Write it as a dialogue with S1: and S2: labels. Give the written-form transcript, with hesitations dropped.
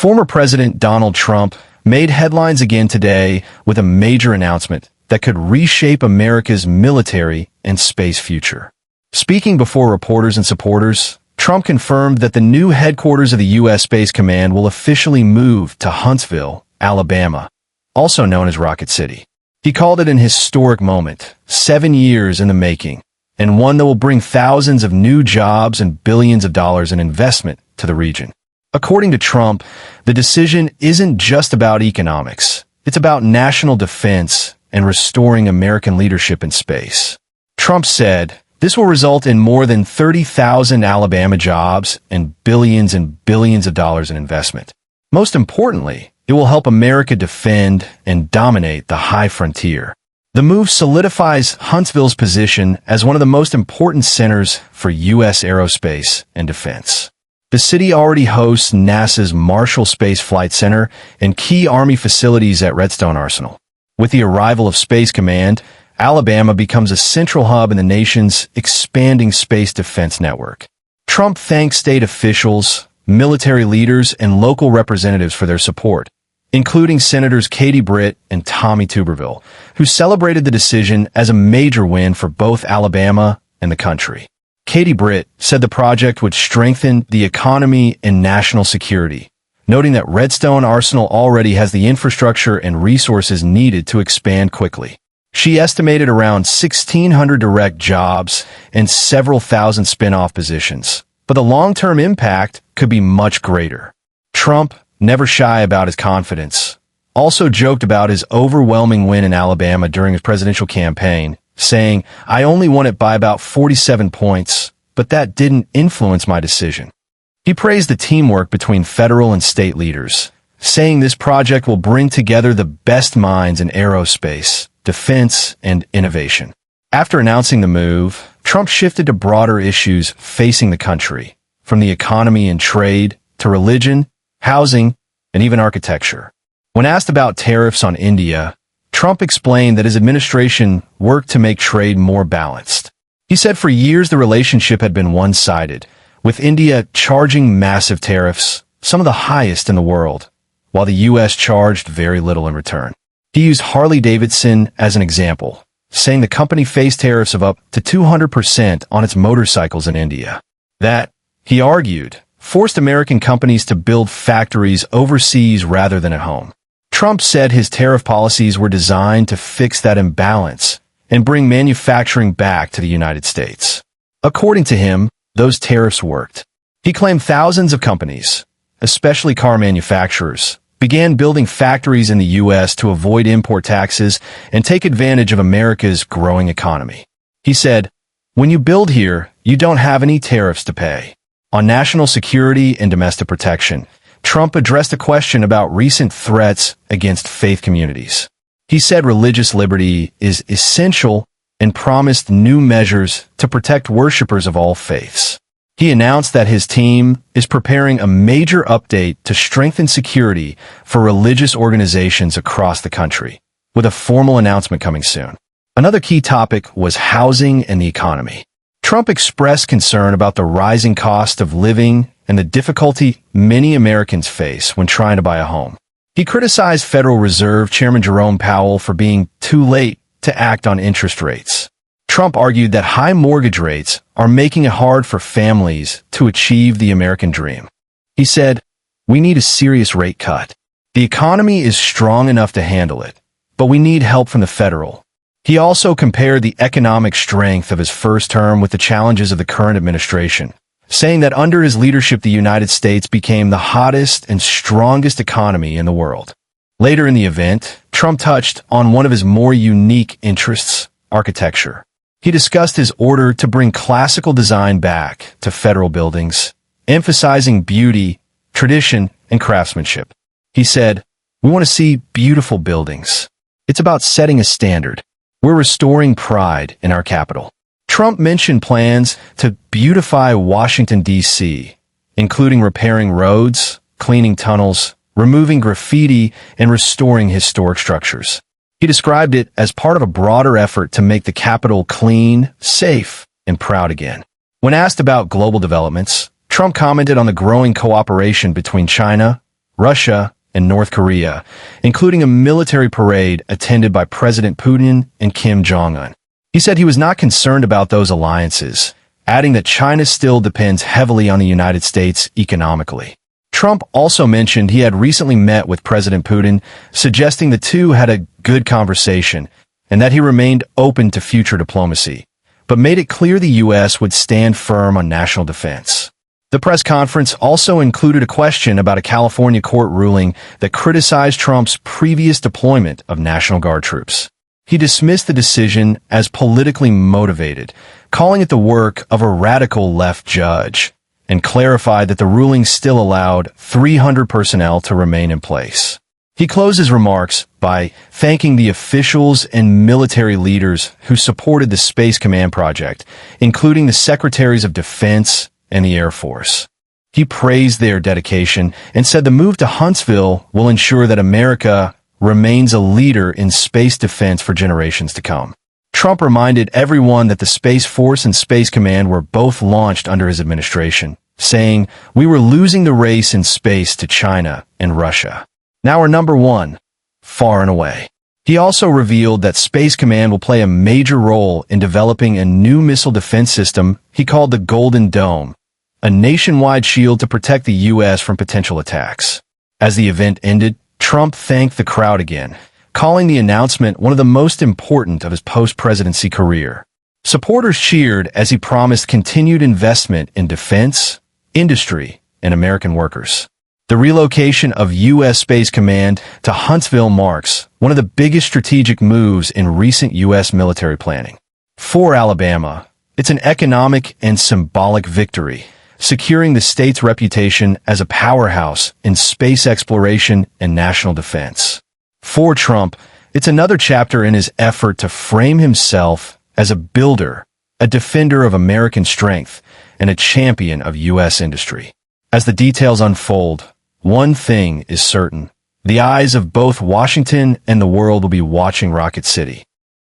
S1: Former President Donald Trump made headlines again today with a major announcement that could reshape America's military and space future. Speaking before reporters and supporters, Trump confirmed that the new headquarters of the U.S. Space Command will officially move to Huntsville, Alabama, also known as Rocket City. He called it an historic moment, 7 years in the making, and one that will bring thousands of new jobs and billions of dollars in investment to the region. According to Trump, the decision isn't just about economics. It's about national defense and restoring American leadership in space. Trump said, "This will result in more than 30,000 Alabama jobs and billions of dollars in investment. Most importantly, it will help America defend and dominate the high frontier." The move solidifies Huntsville's position as one of the most important centers for U.S. aerospace and defense. The city already hosts NASA's Marshall Space Flight Center and key Army facilities at Redstone Arsenal. With the arrival of Space Command, Alabama becomes a central hub in the nation's expanding space defense network. Trump thanked state officials, military leaders, and local representatives for their support, including Senators Katie Britt and Tommy Tuberville, who celebrated the decision as a major win for both Alabama and the country. Katie Britt said the project would strengthen the economy and national security, noting that Redstone Arsenal already has the infrastructure and resources needed to expand quickly. She estimated around 1,600 direct jobs and several thousand spin-off positions, but the long-term impact could be much greater. Trump, never shy about his confidence, also joked about his overwhelming win in Alabama during his presidential campaign, saying, "I only won it by about 47 points, but that didn't influence my decision." He praised the teamwork between federal and state leaders, saying this project will bring together the best minds in aerospace, defense, and innovation. After announcing the move, Trump shifted to broader issues facing the country, from the economy and trade to religion, housing, and even architecture. When asked about tariffs on India, Trump explained that his administration worked to make trade more balanced. He said for years the relationship had been one-sided, with India charging massive tariffs, some of the highest in the world, while the U.S. charged very little in return. He used Harley-Davidson as an example, saying the company faced tariffs of up to 200% on its motorcycles in India. That, he argued, forced American companies to build factories overseas rather than at home. Trump said his tariff policies were designed to fix that imbalance and bring manufacturing back to the United States. According to him, those tariffs worked. He claimed thousands of companies, especially car manufacturers, began building factories in the U.S. to avoid import taxes and take advantage of America's growing economy. He said, "When you build here, you don't have any tariffs to pay." On national security and domestic protection, Trump addressed a question about recent threats against faith communities. He said religious liberty is essential and promised new measures to protect worshipers of all faiths. He announced that his team is preparing a major update to strengthen security for religious organizations across the country, with a formal announcement coming soon. Another key topic was housing and the economy. Trump expressed concern about the rising cost of living and the difficulty many Americans face when trying to buy a home. He criticized Federal Reserve Chairman Jerome Powell for being too late to act on interest rates. Trump argued that high mortgage rates are making it hard for families to achieve the American dream. He said, "We need a serious rate cut. The economy is strong enough to handle it, but we need help from the federal." He also compared the economic strength of his first term with the challenges of the current administration, saying that under his leadership the United States became the hottest and strongest economy in the world. Later in the event, Trump touched on one of his more unique interests, architecture. He discussed his order to bring classical design back to federal buildings, emphasizing beauty, tradition, and craftsmanship. He said, "We want to see beautiful buildings. It's about setting a standard. We're restoring pride in our capital." Trump mentioned plans to beautify Washington, D.C., including repairing roads, cleaning tunnels, removing graffiti, and restoring historic structures. He described it as part of a broader effort to make the capital clean, safe, and proud again. When asked about global developments, Trump commented on the growing cooperation between China, Russia, and North Korea, including a military parade attended by President Putin and Kim Jong-un. He said he was not concerned about those alliances, adding that China still depends heavily on the United States economically. Trump also mentioned he had recently met with President Putin, suggesting the two had a good conversation and that he remained open to future diplomacy, but made it clear the U.S. would stand firm on national defense. The press conference also included a question about a California court ruling that criticized Trump's previous deployment of National Guard troops. He dismissed the decision as politically motivated, calling it the work of a radical left judge, and clarified that the ruling still allowed 300 personnel to remain in place. He closed his remarks by thanking the officials and military leaders who supported the Space Command project, including the Secretaries of Defense and the Air Force. He praised their dedication and said the move to Huntsville will ensure that America remains a leader in space defense for generations to come. Trump reminded everyone that the Space Force and Space Command were both launched under his administration, saying, "We were losing the race in space to China and Russia. Now we're number one, far and away." He also revealed that Space Command will play a major role in developing a new missile defense system he called the Golden Dome, a nationwide shield to protect the U.S. from potential attacks. As the event ended, Trump thanked the crowd again, calling the announcement one of the most important of his post-presidency career. Supporters cheered as he promised continued investment in defense, industry, and American workers. The relocation of U.S. Space Command to Huntsville marks one of the biggest strategic moves in recent U.S. military planning. For Alabama, it's an economic and symbolic victory, securing the state's reputation as a powerhouse in space exploration and national defense. For Trump, it's another chapter in his effort to frame himself as a builder, a defender of American strength, and a champion of U.S. industry. As the details unfold, one thing is certain: the eyes of both Washington and the world will be watching Rocket City.